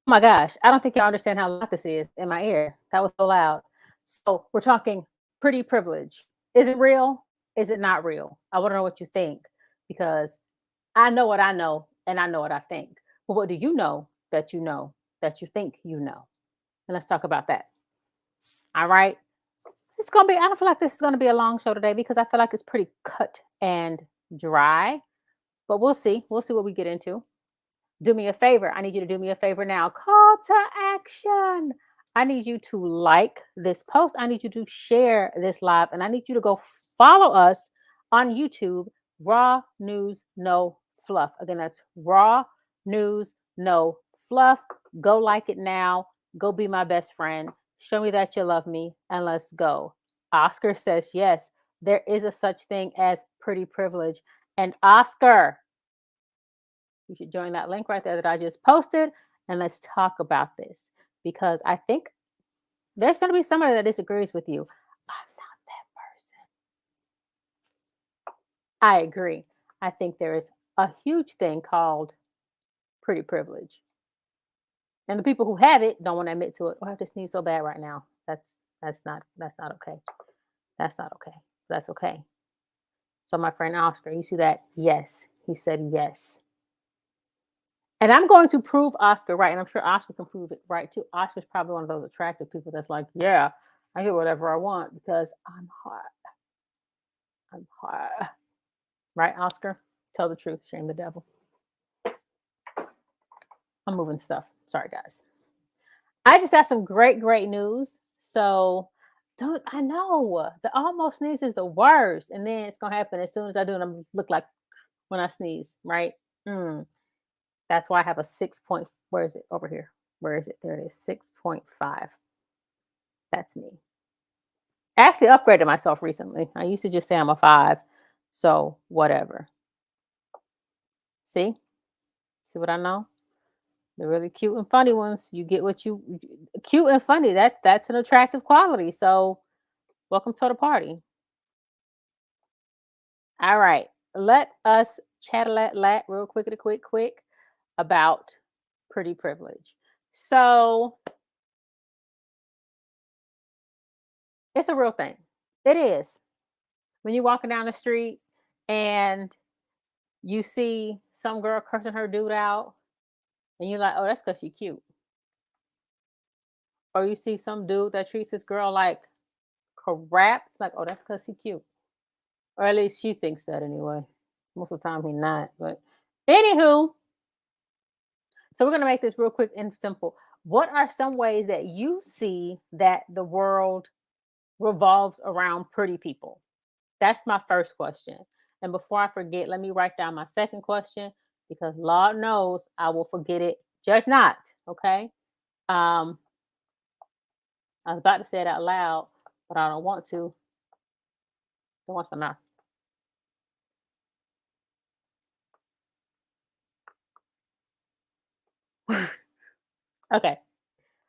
Oh my gosh, I don't think y'all understand how loud this is in my ear. That was so loud. So we're talking pretty privilege. Is it real? Is it not real? I want to know what you think because I know what I know and I know what I think. But what do you know that you think you know? And let's talk about that. All right. It's gonna be, I don't feel like this is gonna be a long show today because I feel like it's pretty cut and dry. But we'll see. We'll see what we get into. Do me a favor. I need you to do me a favor now. Call to action. I need you to like this post. I need you to share this live. And I need you to go follow us on YouTube, Raw News No Fluff. Again, that's Raw News No Fluff. Go like it now. Go be my best friend. Show me that you love me and let's go. Oscar says, yes, there is a such thing as pretty privilege. And Oscar, you should join that link right there that I just posted and let's talk about this because I think there's going to be somebody that disagrees with you. I'm not that person. I agree. I think there is a huge thing called pretty privilege. And the people who have it don't want to admit to it. Oh, I have to sneeze so bad right now. That's not okay. That's not okay. That's okay. So my friend Oscar, you see that? Yes. He said yes. And I'm going to prove Oscar right, and I'm sure Oscar can prove it right too. Oscar's probably one of those attractive people that's like, yeah, I get whatever I want because I'm hot. I'm hot. Right, Oscar? Tell the truth, shame the devil. I'm moving stuff. Sorry, guys. I just got some great news. So don't I know the almost sneeze is the worst, and then it's gonna happen as soon as I do, and I'm look like when I sneeze, right? Mm, that's why I have a 6 point. Where is it? Over here. Where is it? There it is. 6.5. That's me. I actually upgraded myself recently. I used to just say I'm a 5. So whatever. See? See what I know? The really cute and funny ones, you get what you cute and funny. That's an attractive quality. So welcome to the party. All right. Let us chat a lat real quick about pretty privilege. So it's a real thing. It is. When you're walking down the street and you see some girl cursing her dude out, and you're like, oh, that's because she cute. Or you see some dude that treats this girl like crap, like, oh, that's because he cute. Or at least she thinks that anyway. Most of the time, he not. But anywho, so we're gonna make this real quick and simple. What are some ways that you see that the world revolves around pretty people? That's my first question. And before I forget, let me write down my second question because Lord knows I will forget it. Judge not, okay? Um, I was about to say it out loud, but I don't want to. Don't want to now. Okay,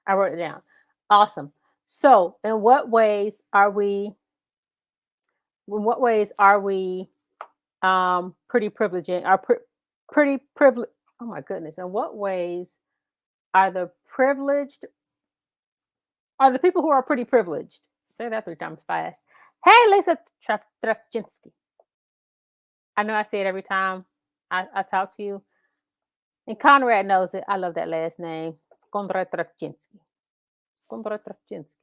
I wrote it down. Awesome. So, in what ways are we pretty privileging are pretty privileged? Oh my goodness. In what ways are the privileged are the people who are pretty privileged? Say that 3 times fast. Hey, Lisa Trafchinsky. I know I say it every time I talk to you. And Conrad knows it. I love that last name. Konrad Trafchinsky. Konrad Trafchinsky.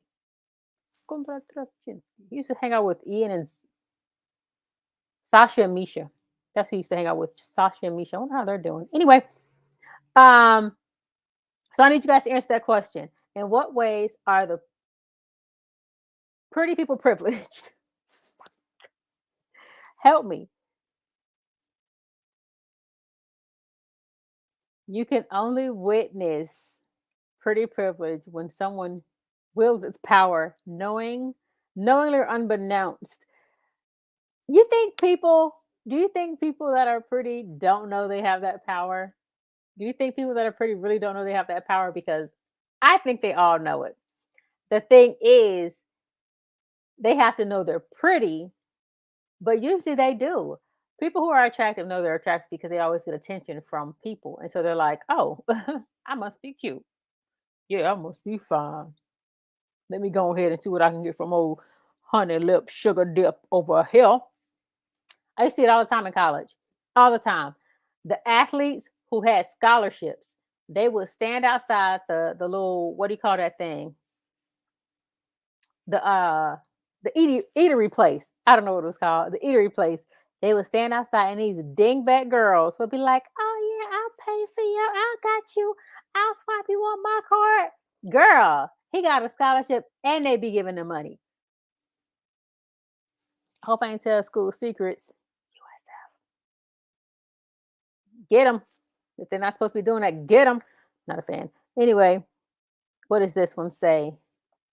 Konrad Trafchinsky. He used to hang out with Ian and Sasha and Misha. That's who he used to hang out with. Sasha and Misha. I wonder how they're doing. Anyway, um, so I need you guys to answer that question. In what ways are the pretty people privileged? Help me. You can only witness pretty privilege when someone wields its power, knowingly or unbeknownst. You think people? Do you think people that are pretty don't know they have that power? Do you think people that are pretty really don't know they have that power? Because I think they all know it. The thing is, they have to know they're pretty, but usually they do. People who are attractive know they're attractive because they always get attention from people. And so they're like, oh, I must be cute. Yeah, I must be fine. Let me go ahead and see what I can get from old honey lip sugar dip over here. I used to see it all the time in college. All the time. The athletes who had scholarships, they would stand outside the little, what do you call that thing? The eatery place. I don't know what it was called. The eatery place. They would stand outside and these dingbat girls would be like, "Oh yeah, I'll pay for you. I got you. I'll swipe you on my card." Girl, he got a scholarship and they be giving him money. Hope I ain't tell school secrets. USF. Get them. If they're not supposed to be doing that, get them. Not a fan. Anyway, what does this one say?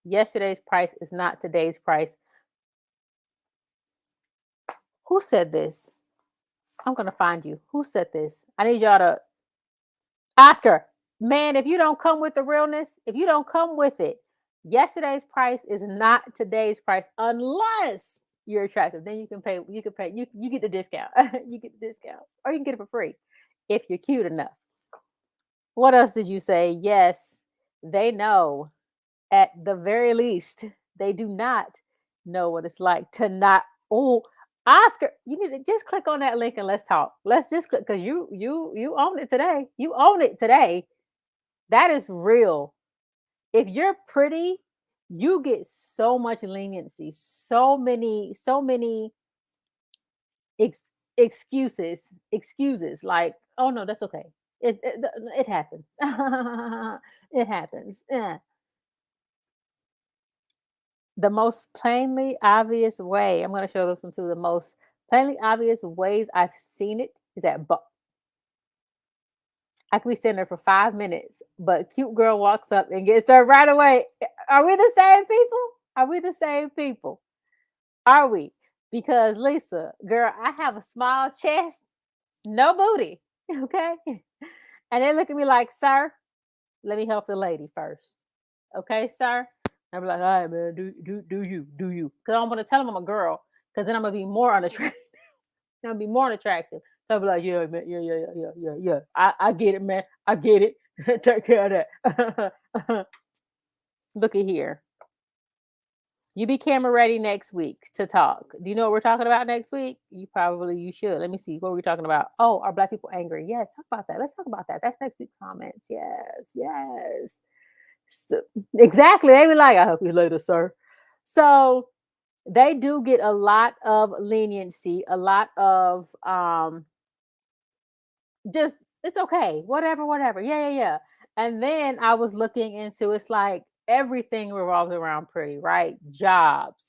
Yesterday's price is not today's price. Who said this? I'm gonna find you. Who said this? I need y'all to Oscar. Man, if you don't come with the realness, if you don't come with it, yesterday's price is not today's price unless you're attractive. Then you can pay. You get the discount. You get the discount, or you can get it for free if you're cute enough. What else did you say? Yes, they know. At the very least, they do not know what it's like to not. Oh, Oscar, you need to just click on that link and let's talk. Let's just click because you own it today. You own it today. That is real. If you're pretty, you get so much leniency, so many ex- excuses. Like, oh no, that's okay. It happens. It happens. The most plainly obvious way, I'm going to show this one too. The most plainly obvious ways I've seen it is at I could be sitting there for 5 minutes, but cute girl walks up and gets served right away. Are we the same people? Are we the same people? Are we? Because Lisa, girl, I have a small chest, no booty. Okay. And they look at me like, sir, let me help the lady first. Okay, sir. I'll be like, all right, man, do you? Because I don't want to tell them I'm a girl, because then I'm gonna be more unattractive. I'm gonna be more unattractive. So I'll be like, yeah, man, yeah. I get it, man. I get it. Take care of that. Look at here. You be camera ready next week to talk. Do you know what we're talking about next week? You should. Let me see. What are we talking about? Oh, are black people angry? Yes, talk about that. Let's talk about that. That's next week's comments. Yes. So, exactly. They be like, I'll help you later, sir. So they do get a lot of leniency, a lot of just it's okay, whatever. Yeah. And then I was looking into it's like everything revolves around pretty, right? Jobs,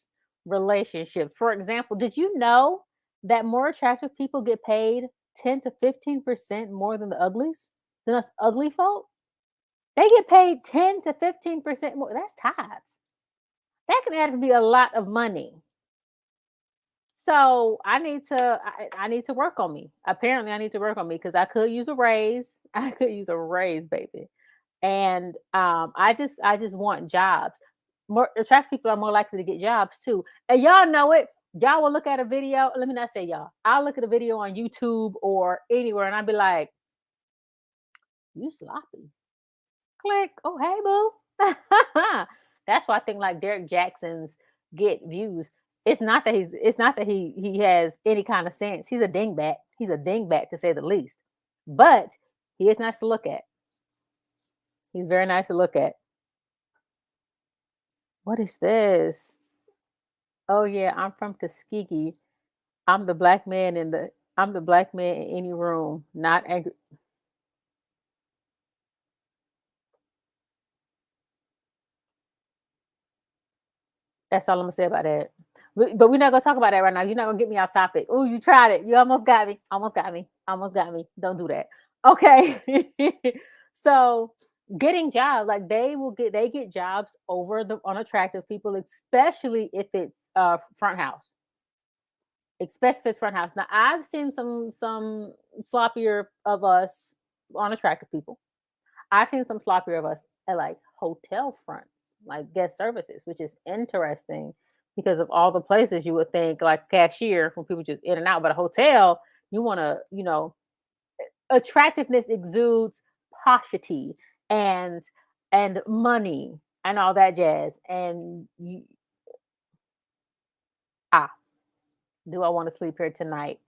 relationships. For example, did you know that more attractive people get paid 10 to 15% more than the uglies? Than us ugly folk? They get paid 10 to 15% more. That's tithes. That can add to be a lot of money. So I need to work on me. Apparently, I need to work on me because I could use a raise. I could use a raise, baby. And I just want jobs. More attractive people are more likely to get jobs too. And y'all know it. Y'all will look at a video. Let me not say y'all. I'll look at a video on YouTube or anywhere, and I'll be like, "You sloppy." Click. Oh, hey, boo. That's why I think like Derek Jackson's get views. It's not that he has any kind of sense. He's a dingbat. He's a dingbat to say the least. But he is nice to look at. He's very nice to look at. What is this? Oh yeah, I'm from Tuskegee. I'm the black man in the I'm the black man in any room, not angry. That's all I'm gonna say about that. But we're not gonna talk about that right now. You're not gonna get me off topic. Oh, you tried it. You almost got me. Almost got me. Almost got me. Don't do that. Okay. So getting jobs, like they get jobs over the unattractive people, especially if it's front house. Especially if it's front house. Now I've seen some sloppier of us unattractive people. I've seen some sloppier of us at like hotel fronts, like guest services, which is interesting because of all the places you would think like cashier when people just in and out, but a hotel, you want to, attractiveness exudes paucity and and money and all that jazz. Ah, do I want to sleep here tonight?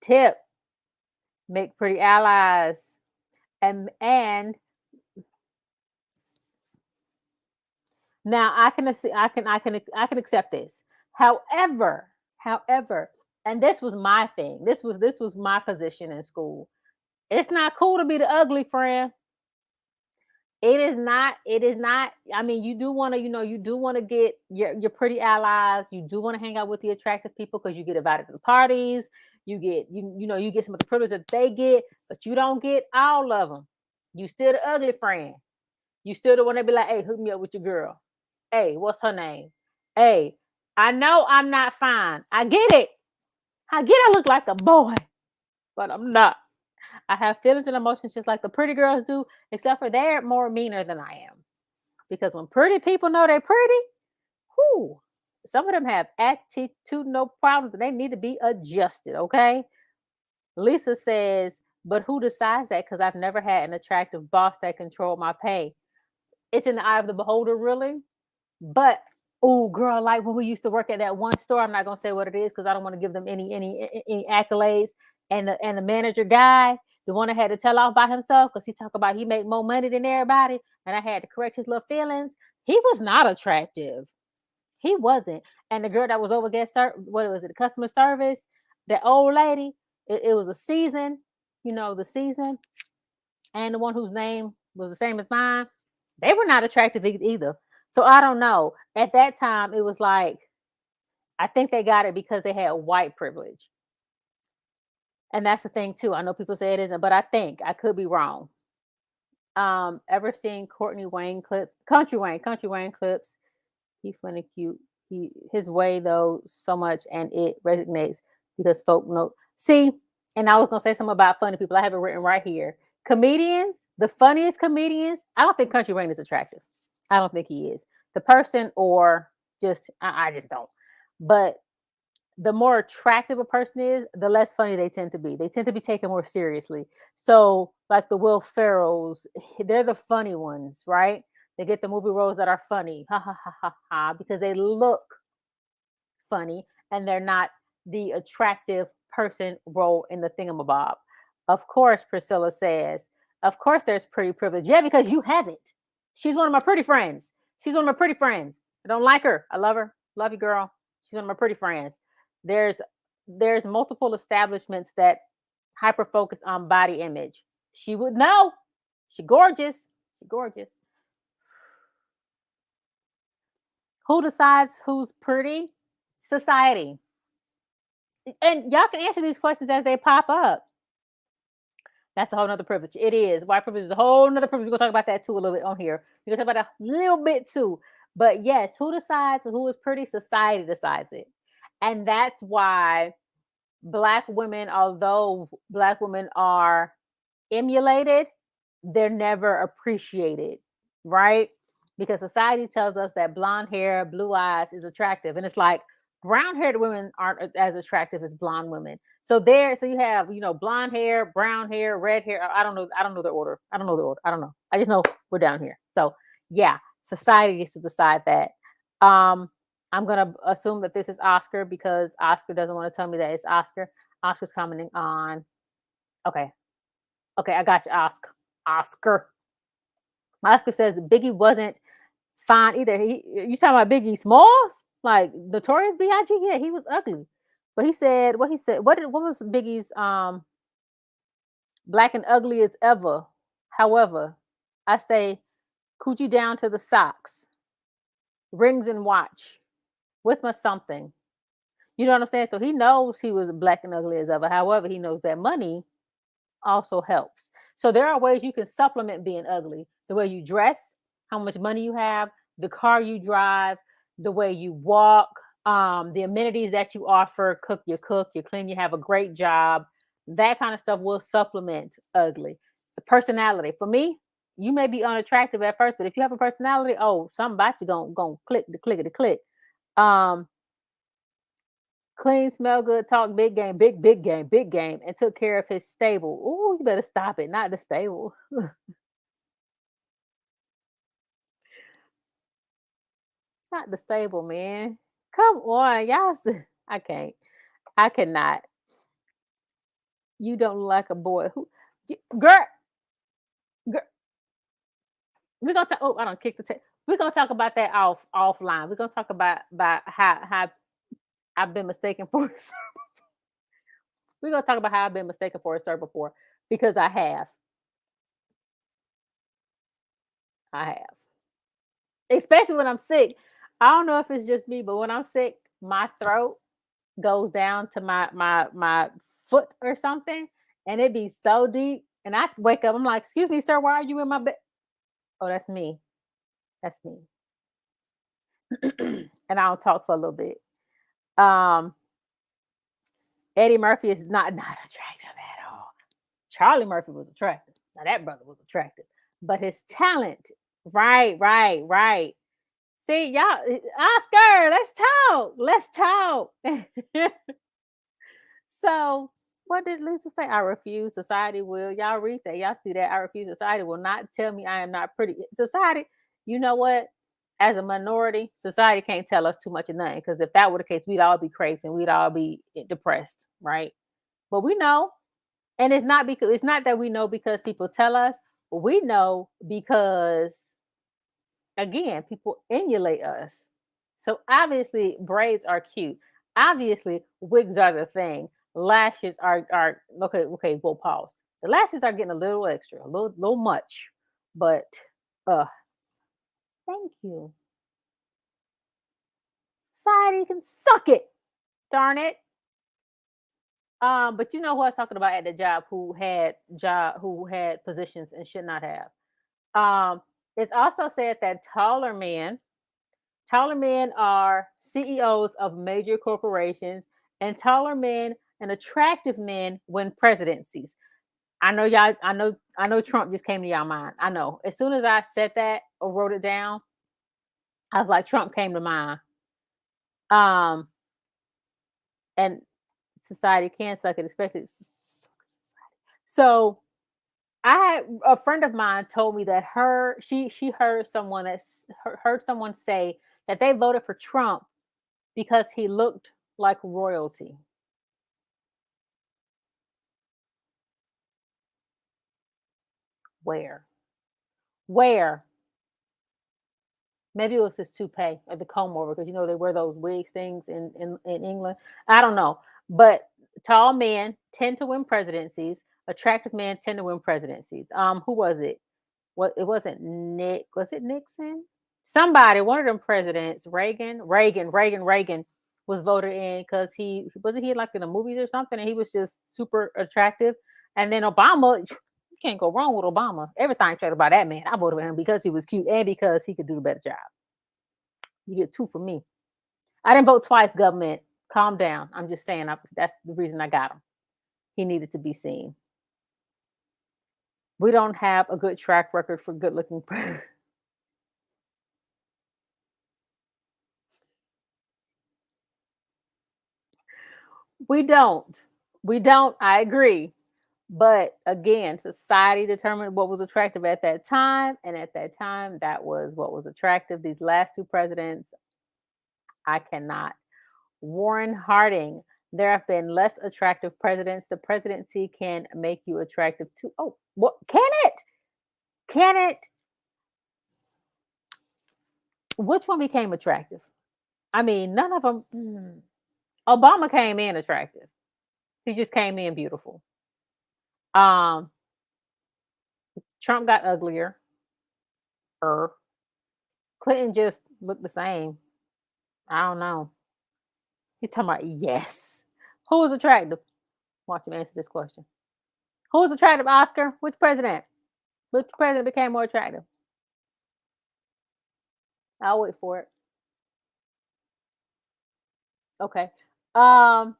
Tip: make pretty allies, and now I can accept this. However, however, and this was my thing. This was my position in school. It's not cool to be the ugly friend. It is not. I mean, you do want to, you do want to get your pretty allies. You do want to hang out with the attractive people because you get invited to the parties. You get some of the privilege that they get, but you don't get all of them. You still the ugly friend. You still the one that be like, "Hey, hook me up with your girl. Hey, what's her name? Hey, I know I'm not fine. I get it. I get I look like a boy, but I'm not. I have feelings and emotions just like the pretty girls do, except for they're more meaner than I am. Because when pretty people know they're pretty, whoo, some of them have attitude, no problems, but they need to be adjusted, okay? Lisa says, but who decides that? Because I've never had an attractive boss that controlled my pay. It's in the eye of the beholder, really. But oh, girl, like when we used to work at that one store, I'm not gonna say what it is because I don't want to give them any accolades. And the manager guy, the one that had to tell off by himself because he talked about he made more money than everybody, and I had to correct his little feelings. He was not attractive. He wasn't. And the girl that was over what was it, the customer service, the old lady, it was a season, the season, and the one whose name was the same as mine, they were not attractive either. So I don't know. At that time, it was like I think they got it because they had white privilege, and that's the thing too. I know people say it isn't, but I think I could be wrong. Ever seen Courtney Wayne clips? Country Wayne clips. He's funny, cute. His way though so much, and it resonates because folk know. See, and I was gonna say something about funny people. I have it written right here. Comedians, the funniest comedians. I don't think Country Wayne is attractive. I don't think he is the person, or just I just don't. But the more attractive a person is, the less funny they tend to be. They tend to be taken more seriously. So, like the Will Ferrells, they're the funny ones, right? They get the movie roles that are funny, ha ha ha ha ha, because they look funny and they're not the attractive person role in the thingamabob. Of course, Priscilla says, of course, there's pretty privilege. Yeah, because you have it. She's one of my pretty friends. She's one of my pretty friends. I don't like her. I love her. Love you, girl. She's one of my pretty friends. There's there's multiple establishments that hyper focus on body image. She would know. She gorgeous. She gorgeous. Who decides who's pretty? Society. And y'all can answer these questions as they pop up. That's a whole nother privilege. It is. White privilege is a whole nother privilege. We're gonna talk about that too a little bit on here. We're gonna talk about a little bit too. But yes, who decides who is pretty? Society decides it. And that's why black women, although black women are emulated, they're never appreciated, right? Because society tells us that blonde hair, blue eyes is attractive. And it's like brown haired women aren't as attractive as blonde women. So you have, blonde hair, brown hair, red hair. I don't know the order. I don't know the order. I don't know. I just know we're down here. So yeah, society gets to decide that. Um, I'm gonna assume that this is Oscar because Oscar doesn't want to tell me that it's Oscar. Oscar's commenting on. Okay, okay, I got you, Oscar. Oscar. Oscar says Biggie wasn't fine either. You talking about Biggie Smalls? Like Notorious B.I.G.? Yeah, he was ugly. But he said what he said. What was Biggie's black and ugly as ever? However, I say coochie down to the socks, rings and watch with my something. You know what I'm saying? So he knows he was black and ugly as ever. However, he knows that money also helps. So there are ways you can supplement being ugly. The way you dress, how much money you have, the car you drive, the way you walk, the amenities that you offer, cook, you clean, you have a great job. That kind of stuff will supplement ugly. The personality. For me, you may be unattractive at first, but if you have a personality, oh, something about you gonna click the click of the click. Um, Clean, smell good, talk big game, big game, big game, and took care of his stable. Ooh, you better stop it, not the stable. not the stable man. Come on, y'all. I can't. I cannot. You don't look like a boy. Who, girl? Girl, we're gonna talk. Oh, I don't kick the tape. We're gonna talk about that offline. We're gonna talk about how I've been mistaken for. We're gonna talk about how I've been mistaken for a sir before because I have. I have. Especially when I'm sick. I don't know if it's just me, but when I'm sick, my throat goes down to my foot or something, and it be so deep. And I wake up, I'm like, "Excuse me, sir, why are you in my bed?" Oh, that's me. That's me. And I don't talk for a little bit. Um, Eddie Murphy is not attractive at all. Charlie Murphy was attractive. Now that brother was attractive, but his talent, right, right, right. See, y'all, Oscar, let's talk. Let's talk. So, what did Lisa say? I refuse. Society will. Y'all read that. Y'all see that? I refuse. Society will not tell me I am not pretty. Society, you know what? As a minority, society can't tell us too much of nothing. Because if that were the case, we'd all be crazy and we'd all be depressed, right? But we know, and it's not that we know because people tell us, but we know because again, people emulate us. So obviously, braids are cute. Obviously, wigs are the thing. Lashes are okay. Okay, we'll pause. The lashes are getting a little extra, a little much, but uh, thank you. Society can suck it. Darn it. But you know who I was talking about at the job who had positions and should not have. Um, it's also said that taller men are CEOs of major corporations, and taller men and attractive men win presidencies. I know y'all. I know. Trump just came to y'all mind. I know. As soon as I said that or wrote it down, I was like, Trump came to mind. Um, and society can suck it, especially. So I had a friend of mine told me that she heard heard someone say that they voted for Trump because he looked like royalty. Where? Where? Maybe it was his toupee or the comb over because you know they wear those wig things in England. I don't know, but tall men tend to win presidencies. Attractive men tend to win presidencies. Who was it? What it wasn't Nick? Was it Nixon? Somebody, one of them presidents, Reagan was voted in because he wasn't he like in the movies or something, and he was just super attractive. And then Obama, you can't go wrong with Obama. Everything said about that man. I voted for him because he was cute and because he could do a better job. You get two from me. I didn't vote twice, government. Calm down. I'm just saying that's the reason I got him. He needed to be seen. We don't have a good track record for good looking. We don't. We don't. I agree. But again, society determined what was attractive at that time. And at that time, that was what was attractive. These last two presidents, I cannot. Warren Harding, there have been less attractive presidents. The presidency can make you attractive too. Oh, what can it? Can it? Which one became attractive? I mean, none of them. Obama came in attractive. He just came in beautiful. Um, Trump got uglier. Clinton just looked the same. I don't know. You talking about yes. Who was attractive? Watch him answer this question. Who was attractive, Oscar? Which president? Which president became more attractive? I'll wait for it. Okay. Um.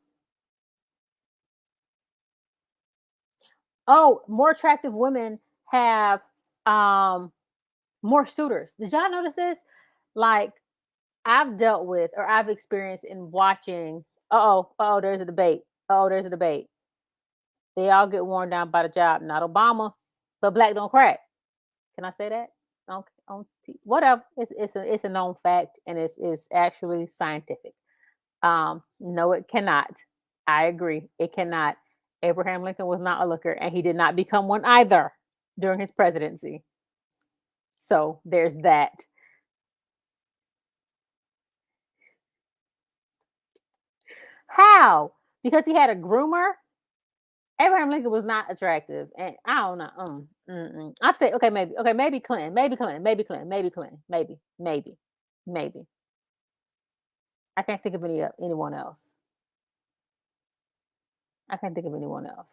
Oh, more attractive women have um more suitors. Did y'all notice this? Like I've dealt with or I've experienced in watching. Oh, there's a debate. Oh, there's a debate. They all get worn down by the job. Not Obama, but black don't crack. Can I say that? Okay. whatever. It's a known fact, and it's actually scientific. No, it cannot. I agree. It cannot. Abraham Lincoln was not a looker, and he did not become one either during his presidency. So there's that. How? Because he had a groomer? Abraham Lincoln was not attractive, and I don't know. I'd say maybe Clinton, maybe. I can't think of anyone else. I can't think of anyone else.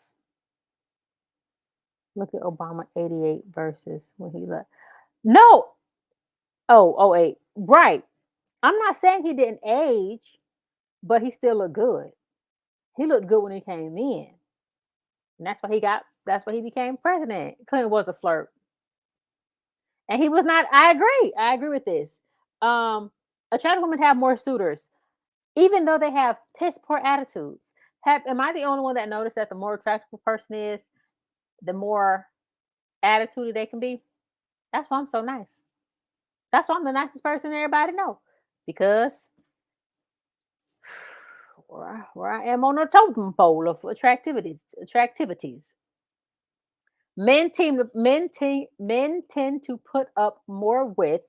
Look at Obama 88 versus when he left. No, oh, oh 08. Right. I'm not saying he didn't age, but he still looked good. He looked good when he came in. And that's why he became president. Clinton was a flirt. And he was not, I agree. I agree with this. Attractive women have more suitors, even though they have piss poor attitudes. Am I the only one that noticed that the more attractive a person is, the more attitude they can be? That's why I'm so nice. That's why I'm the nicest person everybody know. Because where I am on the totem pole of attractivities. Men tend to put up more with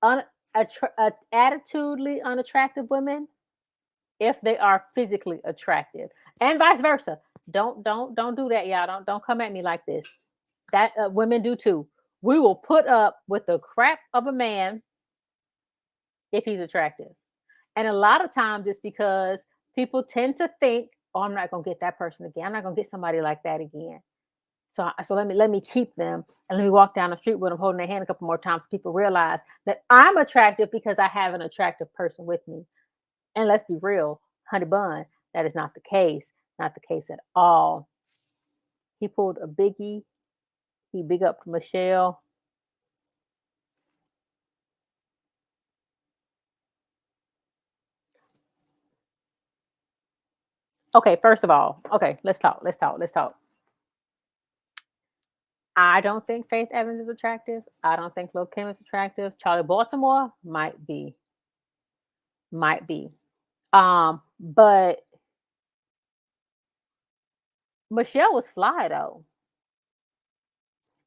attitudely unattractive women if they are physically attractive, and vice versa. Don't do that, y'all. Don't come at me like this. That women do too. We will put up with the crap of a man if he's attractive, and a lot of times it's because people tend to think, "Oh, I'm not gonna get that person again. I'm not gonna get somebody like that again." So let me keep them and let me walk down the street with them holding their hand a couple more times. So people realize that I'm attractive because I have an attractive person with me. And let's be real, honey bun, that is not the case. Not the case at all. He pulled a biggie. He big up Michelle. Okay, first of all, okay, let's talk. I don't think Faith Evans is attractive. I don't think Lil Kim is attractive. Charlie Baltimore might be. Might be. But Michelle was fly though.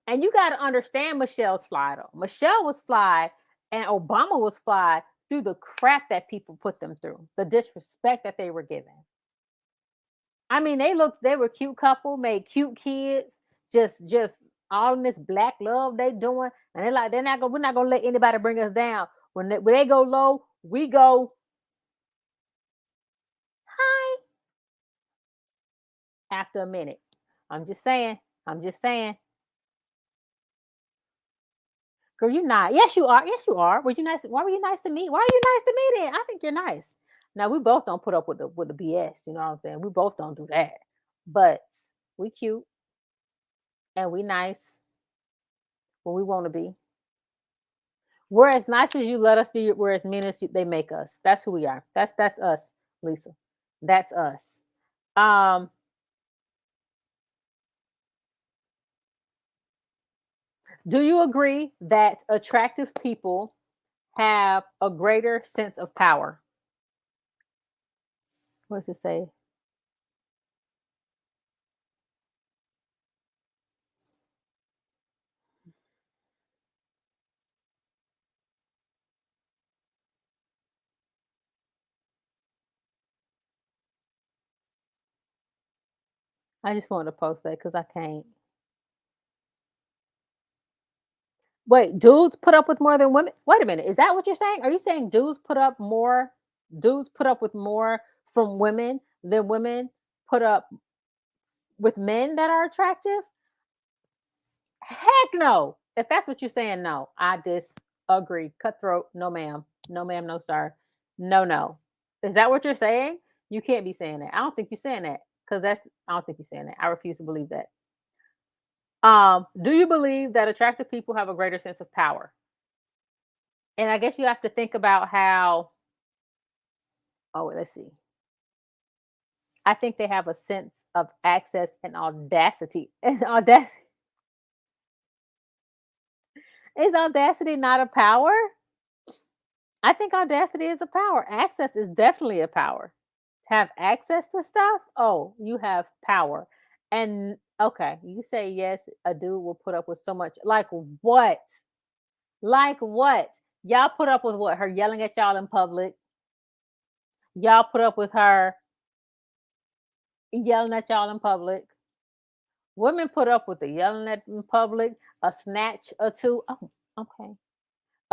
And you got to understand Michelle's fly though. Michelle was fly and Obama was fly through the crap that people put them through, the disrespect that they were given. I mean, they were a cute couple, made cute kids, just all in this black love they doing. And we're not gonna let anybody bring us down. When they go low, we go high after a minute. I'm just saying. I'm just saying. Girl, you're not. Yes, you are. Yes, you are. Were you nice? Why were you nice to me? Why are you nice to me then? I think you're nice. Now we both don't put up with the BS. You know what I'm saying? We both don't do that. But we cute and we nice when we want to be. We're as nice as you let us be. We're as mean as they make us. That's who we are. That's us, Lisa. That's us. Um, do you agree that attractive people have a greater sense of power? What does it say? I just wanted to post that because I can't. Wait, dudes put up with more than women? Wait a minute. Is that what you're saying? Are you saying dudes put up with more from women than women put up with men that are attractive? Heck no. If that's what you're saying, no. I disagree. Cutthroat, no ma'am. No ma'am, no sir. No, no. Is that what you're saying? You can't be saying that. I don't think you're saying that because I don't think you're saying that. I refuse to believe that. Do you believe that attractive people have a greater sense of power? And I guess you have to think about how, oh, let's see. I think they have a sense of access and audacity. And audacity. Is audacity not a power? I think audacity is a power. Access is definitely a power. To have access to stuff, oh, you have power. And okay, you say yes, a dude will put up with so much. Like what? Like what? Y'all put up with what? Her yelling at y'all in public. Y'all put up with her yelling at y'all in public. Women put up with the yelling at in public, a snatch or two. Oh, okay.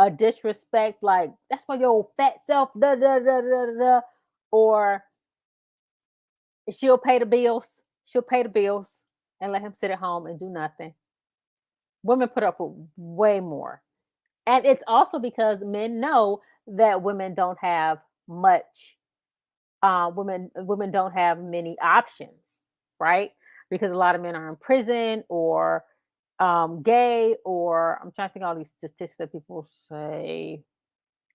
A disrespect, like that's for your fat self, da da da da da. Da," or she'll pay the bills. She'll pay the bills and let him sit at home and do nothing. Women put up with way more. And it's also because men know that women don't have much women don't have many options, right? Because a lot of men are in prison or gay, or I'm trying to think of all these statistics that people say,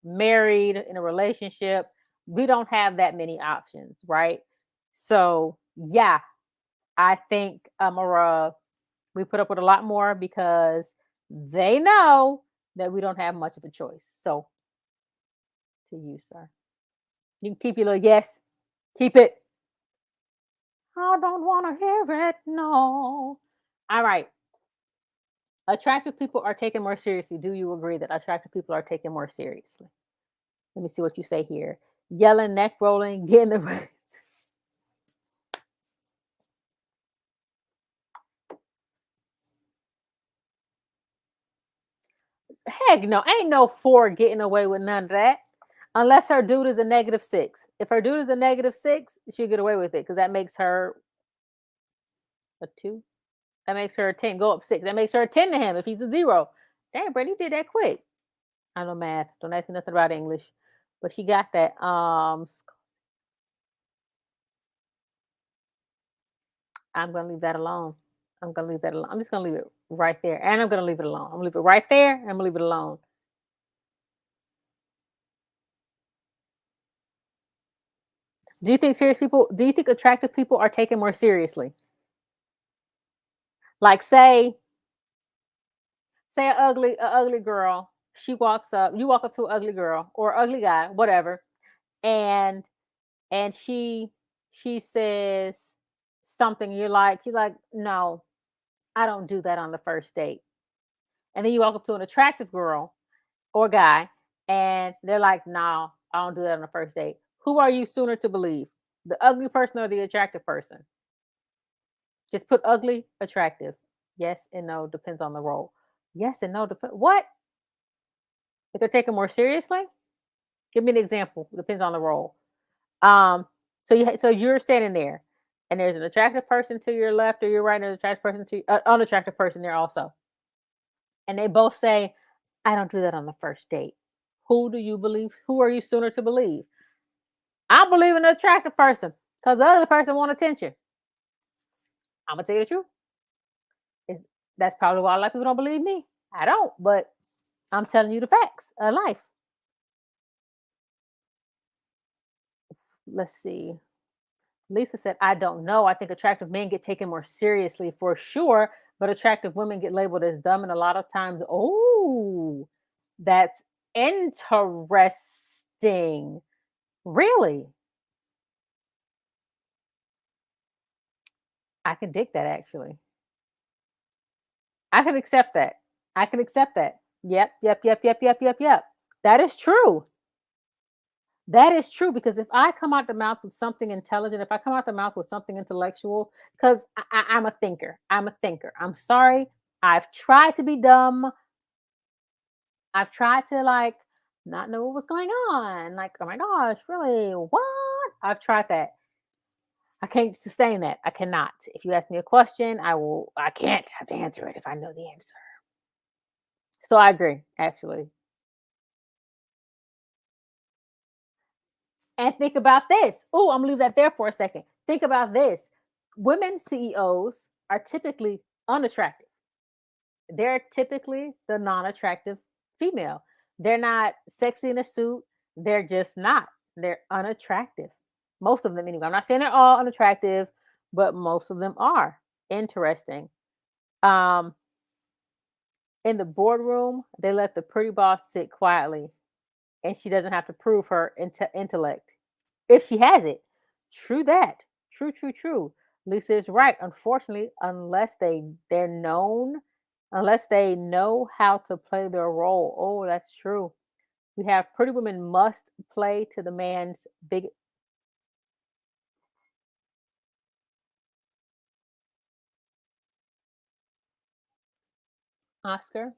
married in a relationship. We don't have that many options, right? So yeah, I think we put up with a lot more because they know that we don't have much of a choice. So to you, sir, you can keep your little yes, keep it. I don't want to hear it. No. All right. Attractive people are taken more seriously. Do you agree that attractive people are taken more seriously? Let me see what you say here. Yelling, neck rolling, getting the heck no. Ain't no four getting away with none of that. Unless her dude is a -6. If her dude is a -6, she'll get away with it because that makes her a two. That makes her a 10. Go up six. That makes her a 10 to him if he's a zero. Damn, Brady, you did that quick. I know math. Don't ask me nothing about English. But she got that. I'm gonna leave that alone. I'm gonna leave that alone. I'm just gonna leave it right there. And I'm gonna leave it alone. I'm gonna leave it right there and I'm gonna leave it alone. Do you think attractive people are taken more seriously? Like say a ugly girl, she walks up, you walk up to an ugly girl or ugly guy, whatever, and and she says something you're like, no, I don't do that on the first date. And then you walk up to an attractive girl or guy, and they're like, "No, I don't do that on the first date." Who are you sooner to believe, the ugly person or the attractive person? Just put ugly, attractive. Yes and no depends on the role. Yes and no depend. What if they're taken more seriously? Give me an example. Depends on the role. Um, so you're standing there, and there's an attractive person to your left or your right, and an attractive person to unattractive person there also, and they both say, "I don't do that on the first date." Who do you believe? Who are you sooner to believe? I believe in the attractive person because the other person want attention. I'm gonna tell you the truth. Is that's probably why a lot of people don't believe me. I don't, but I'm telling you the facts of life. Let's see. Lisa said, I don't know. I think attractive men get taken more seriously for sure, but attractive women get labeled as dumb. And a lot of times, oh, that's interesting. Really? I can dig that actually. I can accept that. I can accept that. Yep, yep, yep, yep, yep, yep, yep. That is true. That is true because if I come out the mouth with something intelligent, if I come out the mouth with something intellectual, because I'm a thinker, I'm a thinker. I'm sorry. I've tried to be dumb. I've tried to like not know what was going on. Like, oh my gosh, really? What? I've tried that. I can't sustain that. I cannot. If you ask me a question, I can't have to answer it if I know the answer. So I agree, actually. And think about this. Oh, I'm gonna leave that there for a second. Think about this. Women CEOs are typically unattractive. They're typically the non-attractive female. They're not sexy in a suit. They're just not. They're unattractive. Most of them, anyway. I'm not saying they're all unattractive, but most of them are. Interesting. Um, In the boardroom, they let the pretty boss sit quietly, and she doesn't have to prove her intellect if she has it. True that. True, true, true. Lisa is right. Unfortunately, unless they know how to play their role. Oh, that's true. We have pretty women must play to the man's big Oscar.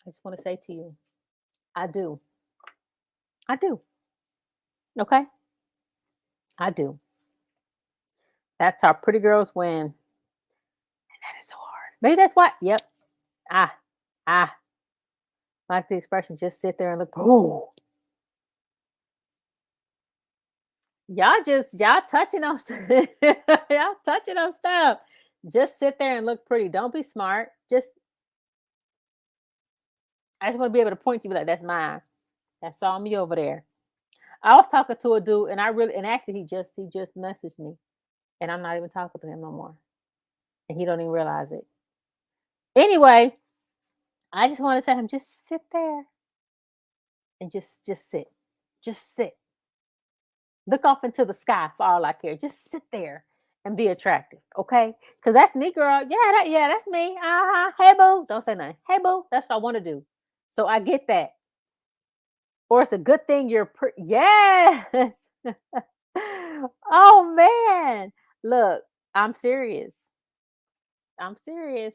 I just want to say to you, I do. I do. Okay? I do. That's how pretty girls win. And that is so hard. Maybe that's why. Yep. Ah, ah. Like the expression, just sit there and look. Oh, y'all touching on y'all touching on stuff. Just sit there and look pretty. Don't be smart. I just want to be able to point to you like that's mine. That's all me over there. I was talking to a dude and actually he just messaged me and I'm not even talking to him no more. And he don't even realize it. Anyway, I just want to tell him just sit there and just sit. Just sit. Look off into the sky for all I care. Just sit there and be attractive, okay? Because that's me, girl. Yeah, that's me. Uh-huh. Hey boo. Don't say nothing. Hey boo. That's what I want to do. So I get that. Or it's a good thing you're yes. Oh man. Look, I'm serious. I'm serious.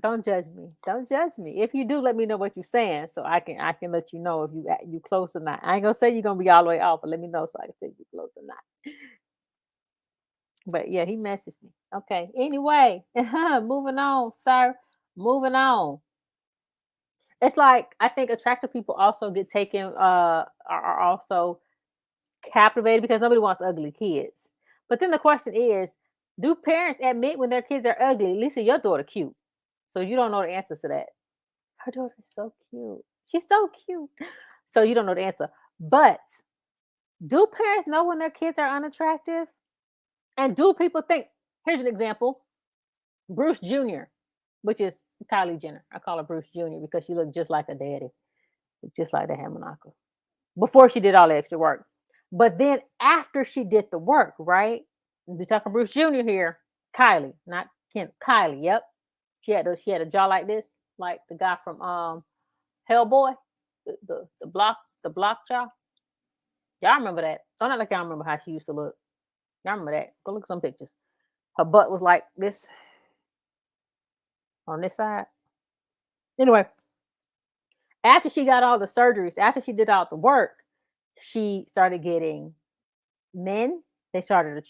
Don't judge me. Don't judge me. If you do, let me know what you're saying, so I can let you know if you close or not. I ain't gonna say you're gonna be all the way off, but let me know so I can say if you close or not. But yeah, he messaged me. Okay. Anyway, moving on, sir. Moving on. It's like I think attractive people also get taken. Are also captivated because nobody wants ugly kids. But then the question is, do parents admit when their kids are ugly? Lisa, your daughter cute, so you don't know the answers to that. Her daughter's so cute. She's so cute. So you don't know the answer. But do parents know when their kids are unattractive? And do people think, here's an example, Bruce Jr., which is Kylie Jenner. I call her Bruce Jr. because she looked just like her daddy, just like the Hamanaka, before she did all the extra work. But then after she did the work, right? We're talking Bruce Jr. here. Kylie, not Kim. Kylie, yep. She had a jaw like this, like the guy from Hellboy, the block jaw. Y'all remember that? Don't act like y'all remember how she used to look. Y'all remember that? Go look at some pictures. Her butt was like this on this side. Anyway, after she got all the surgeries, after she did all the work, she started getting men. They started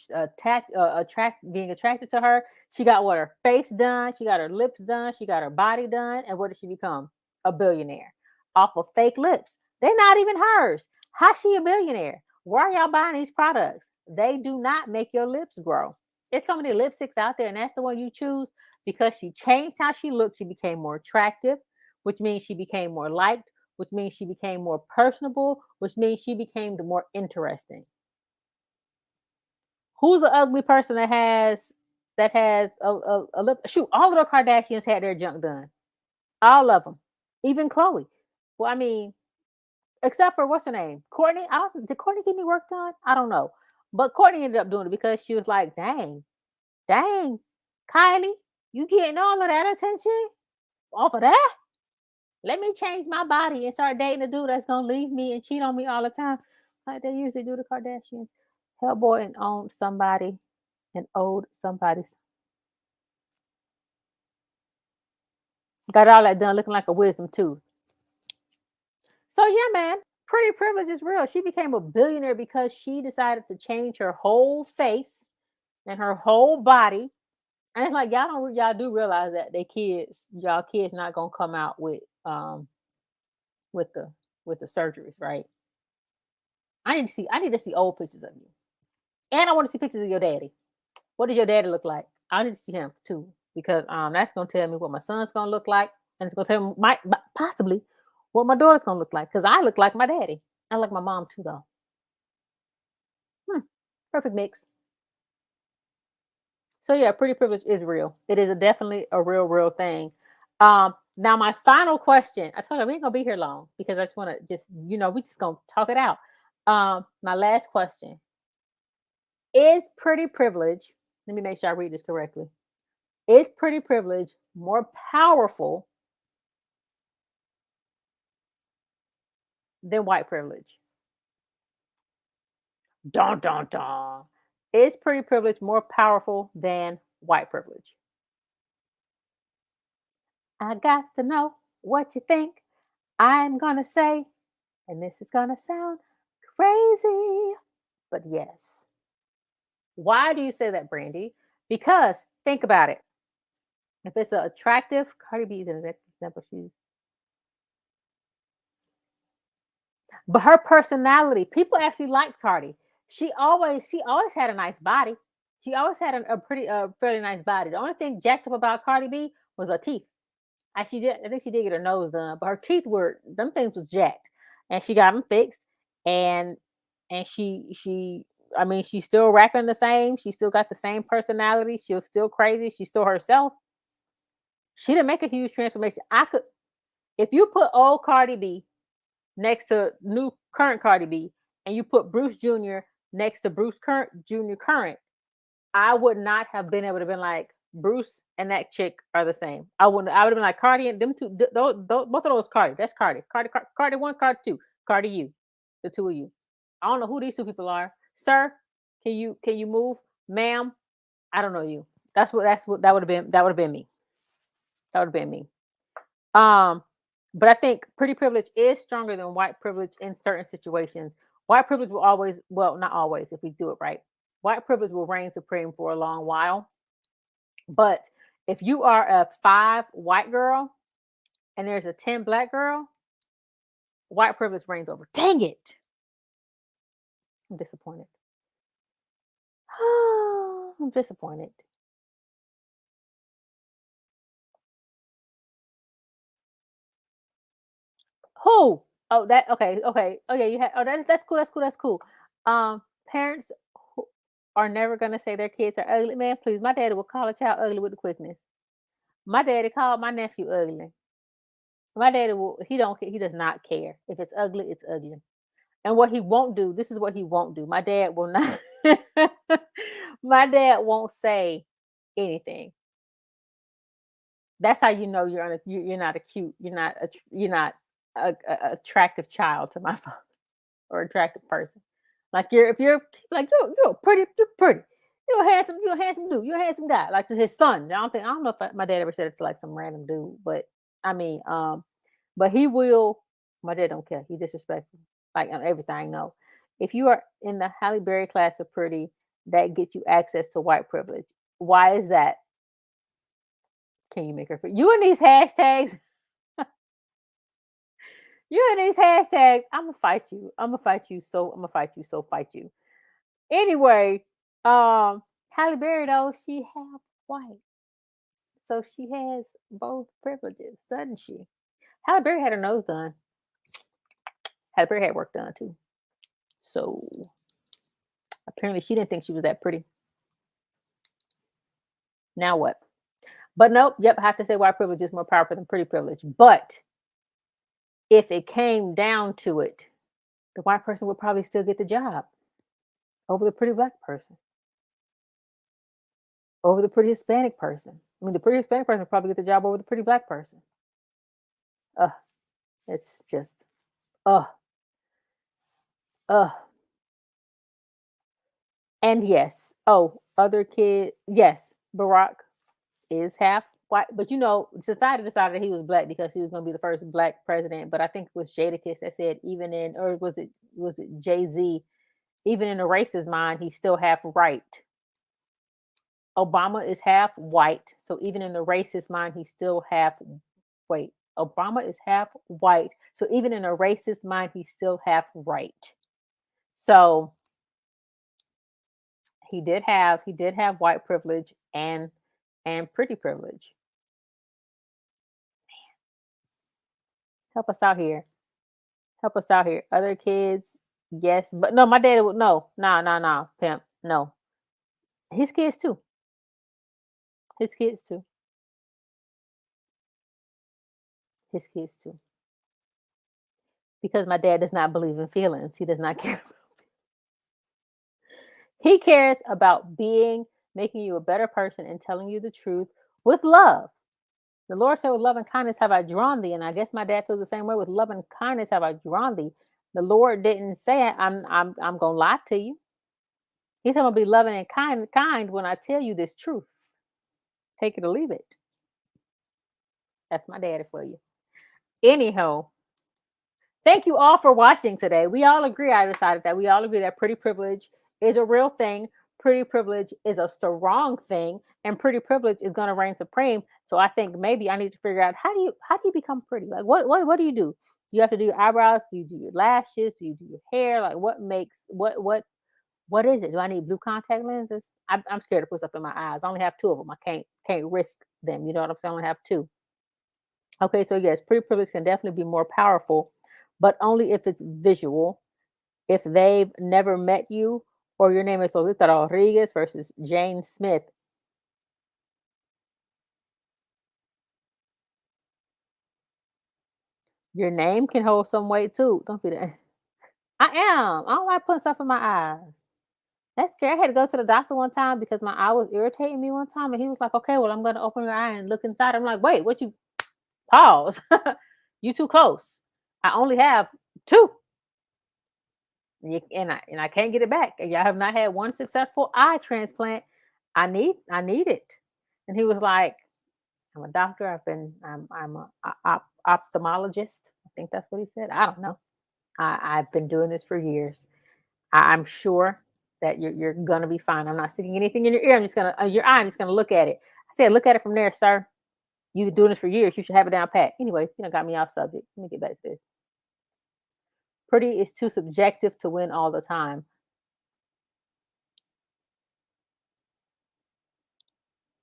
being attracted to her. She got what her face done, she got her lips done, she got her body done, and what did she become? A billionaire off of fake lips. They're not even hers. How's she a billionaire? Where are y'all buying these products? They do not make your lips grow. There's so many lipsticks out there, and that's the one you choose because she changed how she looked. She became more attractive, which means she became more liked, which means she became more personable, which means she became the more interesting. Who's an ugly person that has a lip? Shoot, all of the Kardashians had their junk done. All of them, even Chloe. Well, I mean, except for what's her name, Courtney. I don't did Courtney get any work done? I don't know, but Courtney ended up doing it because she was like, dang, Kylie, you getting all of that attention off of that? Let me change my body and start dating a dude that's gonna leave me and cheat on me all the time, like they usually do the Kardashians. Hellboy and owned somebody and owed somebody's. Got all that done looking like a wisdom tooth. So yeah, man, pretty privilege is real. She became a billionaire because she decided to change her whole face and her whole body. And it's like y'all do realize that y'all kids not gonna come out with the with the surgeries, right? I need to see old pictures of you. And I want to see pictures of your daddy. What does your daddy look like? I need to see him too. Because that's gonna tell me what my son's gonna look like, and it's gonna tell me possibly what my daughter's gonna look like. Because I look like my daddy. I like my mom too, though. Hmm, perfect mix. So yeah, pretty privilege is real. It is definitely a real thing. Now my final question. I told you we ain't gonna be here long because I just want to just we just gonna talk it out. My last question is pretty privilege. Let me make sure I read this correctly. Is pretty privilege more powerful than white privilege? Dun dun dun. Is pretty privilege more powerful than white privilege? I got to know what you think. I'm gonna say, and this is gonna sound crazy, but yes. Why do you say that, Brandy? Because think about it. If it's an attractive, Cardi B is an example. But her personality, people actually liked Cardi. She always had a nice body. She always had a pretty, fairly nice body. The only thing jacked up about Cardi B was her teeth. I think she did get her nose done, but her teeth were them things was jacked, and she got them fixed, and and I mean, she's still rapping the same. She still got the same personality. She's still crazy. She's still herself. She didn't make a huge transformation. I could, if you put old Cardi B next to new current Cardi B, and you put Bruce Jr. next to Bruce current Jr. current, I would not have been able to been like Bruce and that chick are the same. I wouldn't. I would have been like Cardi and them two. Both of those Cardi. That's Cardi. Cardi one, Cardi two. Cardi you. The two of you. I don't know who these two people are, sir. Can you move, ma'am? I don't know you. That's what that would have been. That would have been me. That would have been me. Um, but I think pretty privilege is stronger than white privilege in certain situations. White privilege will always, well, not always, if we do it right. White privilege will reign supreme for a long while. But if you are a 5 white girl and there's a 10 black girl, white privilege reigns over. Dang it. I'm disappointed. I'm disappointed. Who? Oh, that okay, okay. Oh yeah, you had oh that's cool, that's cool, that's cool. Parents who are never gonna say their kids are ugly. Man, please, my daddy will call a child ugly with the quickness. My daddy called my nephew ugly. My daddy will he does not care. If it's ugly, it's ugly. And what he won't do, this is what he won't do. My dad will not my dad won't say anything. That's how you know you're not a cute, you're not a attractive child to my father or attractive person. Like if you're like you're pretty, you're pretty. You're a handsome dude. You're a handsome guy. Like to his sons. I don't know if my dad ever said it to like some random dude, but I mean, but he will. My dad don't care. He disrespectful. Like on everything. No, if you are in the Halle Berry class of pretty, that gets you access to white privilege. Why is that? Can you make her? You and these hashtags. You and these hashtags. I'm gonna fight you. I'm gonna fight you. So I'm gonna fight you. So fight you. Anyway, Halle Berry though she half white, so she has both privileges, doesn't she? Halle Berry had her nose done. Halle Berry had work done too. So apparently she didn't think she was that pretty. Now what? But nope. Yep. I have to say white privilege is more powerful than pretty privilege. But if it came down to it, the white person would probably still get the job over the pretty black person, over the pretty Hispanic person. I mean, the pretty Hispanic person would probably get the job over the pretty black person. Ugh, it's just, ugh, ugh. And yes, oh, other kid, yes, Barack is half white, but society decided he was black because he was going to be the first black president. But I think it was Jadakiss that said, even in, or was it Jay Z? Even in a racist mind, he's still half right. Obama is half white, so even in the racist mind, he's still half. Wait, Obama is half white, so even in a racist mind, he's still half right. So he did have white privilege and pretty privilege. Help us out here. Help us out here. Other kids, yes, but no, my daddy would no, no, no, no, pimp, no. His kids too. His kids too. His kids too. Because my dad does not believe in feelings. He does not care. He cares about making you a better person and telling you the truth with love. The Lord said, with love and kindness have I drawn thee. And I guess my dad feels the same way. With love and kindness have I drawn thee. The Lord didn't say I'm gonna lie to you. He said I'm gonna be loving and kind when I tell you this truth. Take it or leave it. That's my daddy for you. Anyhow, thank you all for watching today. We all agree, I decided that we all agree that pretty privilege is a real thing. Pretty privilege is a strong thing, and pretty privilege is going to reign supreme. So I think maybe I need to figure out how do you become pretty? Like what do you do? Do you have to do your eyebrows? Do you do your lashes? Do you do your hair? Like what is it? Do I need blue contact lenses? I'm scared to put stuff in my eyes. I only have two of them. I can't risk them. You know what I'm saying? I only have two. Okay, so yes, pretty privilege can definitely be more powerful, but only if it's visual. If they've never met you, or your name is Lolita Rodriguez versus Jane Smith, your name can hold some weight too. Don't be that. I am. I don't like putting stuff in my eyes. That's scary. I had to go to the doctor one time because my eye was irritating me one time, and he was like, "Okay, well, I'm going to open your eye and look inside." I'm like, "Wait, what? You pause? You too close. I only have two, and I can't get it back. And y'all have not had one successful eye transplant. I need it." And he was like, "I'm a doctor. I'm a ophthalmologist. I think that's what he said. I don't know. I've been doing this for years. I'm sure that you're gonna be fine. I'm not sticking anything in your ear. I'm just gonna your eye. I'm just gonna look at it." I said, "Look at it from there, sir. You've been doing this for years. You should have it down pat." Anyway, got me off subject. Let me get back to this. Pretty is too subjective to win all the time.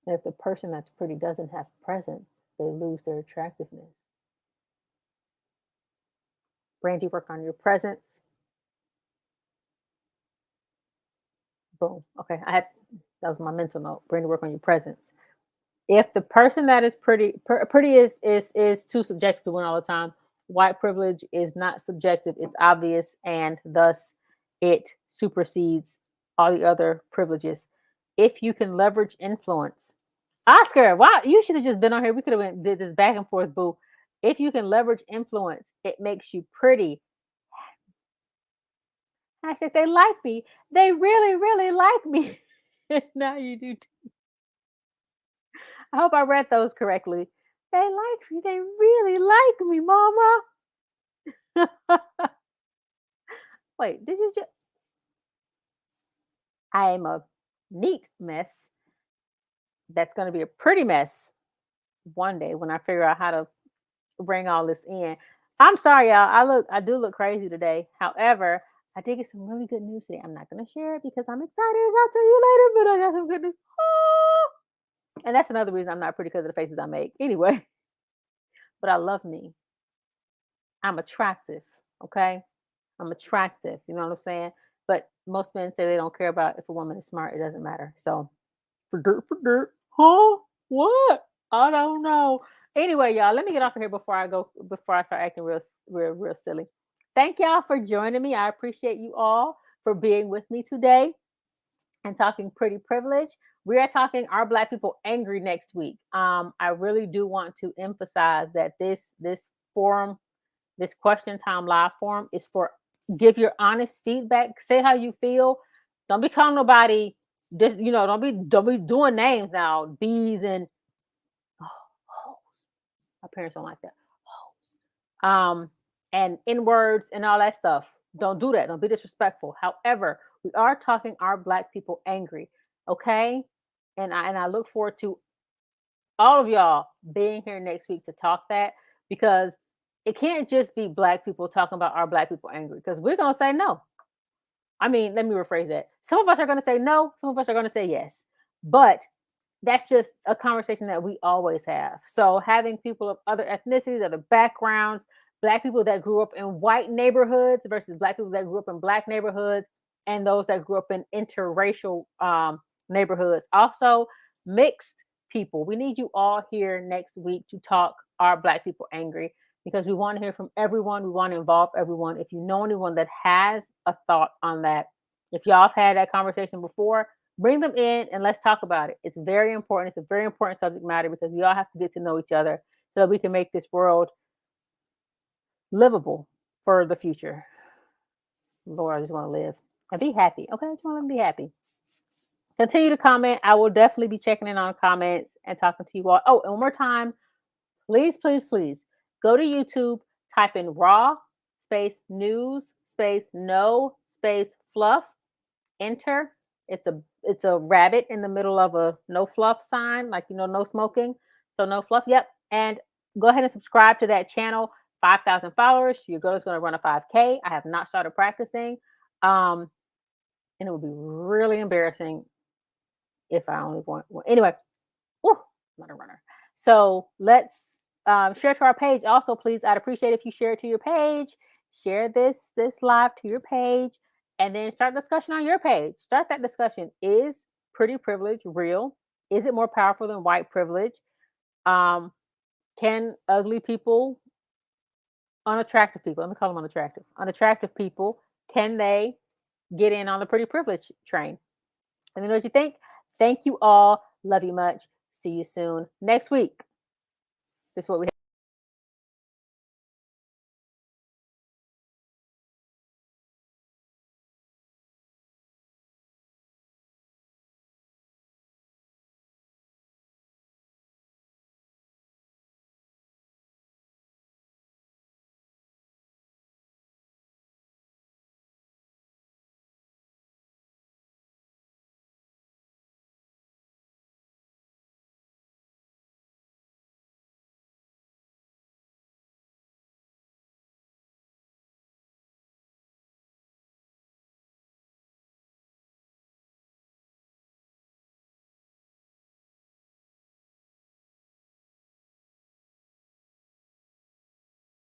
If the person that's pretty doesn't have presence, they lose their attractiveness. Brandy, work on your presence. Boom. Okay, that was my mental note. Brandy, work on your presence. If the person that is pretty is too subjective to win all the time, white privilege is not subjective. It's obvious, and thus it supersedes all the other privileges. If you can leverage influence, Oscar, wow, you should have just been on here. We could have did this back and forth, boo. If you can leverage influence, it makes you pretty. I said they like me. They really, really like me. Now you do. I hope I read those correctly. They like me. They really like me, mama. Wait, did you just? I am a neat mess. That's going to be a pretty mess one day when I figure out how to bring all this in. I'm sorry, y'all. I do look crazy today. However, I did get some really good news today. I'm not going to share it because I'm excited. I'll tell you later, but I got some good news. Oh! And that's another reason I'm not pretty because of the faces I make. Anyway, but I love me. I'm attractive. Okay. I'm attractive. You know what I'm saying? But most men say they don't care about if a woman is smart. It doesn't matter. So for dirt. Huh? What? I don't know. Anyway, y'all, let me get off of here before I start acting real silly. Thank y'all for joining me. I appreciate you all for being with me today and talking pretty privilege. We are talking Are Black People Angry next week. I really do want to emphasize that this forum, this question time live forum, is for give your honest feedback. Say how you feel. Don't be calling nobody. Don't be doing names now. Bees and hoes. My parents don't like that. Hoes. And in words and all that stuff. Don't do that. Don't be disrespectful. However, we are talking Are Black People Angry? Okay, and I look forward to all of y'all being here next week to talk that, because it can't just be Black people talking about Are Black People Angry, because we're gonna say no. I mean, let me rephrase that. Some of us are gonna say no. Some of us are gonna say yes, but that's just a conversation that we always have. So having people of other ethnicities, other backgrounds, Black people that grew up in white neighborhoods versus Black people that grew up in Black neighborhoods, and those that grew up in interracial neighborhoods, also mixed people. We need you all here next week to talk Are Black People Angry? Because we want to hear from everyone. We want to involve everyone. If you know anyone that has a thought on that, if y'all have had that conversation before, bring them in and let's talk about it. It's very important. It's a very important subject matter because we all have to get to know each other so that we can make this world livable for the future. Lord, I just want to live and be happy. Okay, I just want to be happy. Continue to comment. I will definitely be checking in on comments and talking to you all. Oh, and one more time, please, please, please go to YouTube, type in raw space news space no space fluff, enter. It's a rabbit in the middle of a no fluff sign, like no smoking. So no fluff. Yep. And go ahead and subscribe to that channel. 5,000 followers. Your girl is going to run a 5K. I have not started practicing. And it would be really embarrassing if I only want one. Anyway, I'm not a runner. So let's share to our page. Also, please, I'd appreciate if you share it to your page. Share this live to your page, and then start a discussion on your page. Start that discussion. Is pretty privilege real? Is it more powerful than white privilege? Can ugly people, unattractive people, let me call them unattractive people, can they get in on the pretty privilege train? Let me know what you think. Thank you all. Love you much. See you soon next week. This is what we have.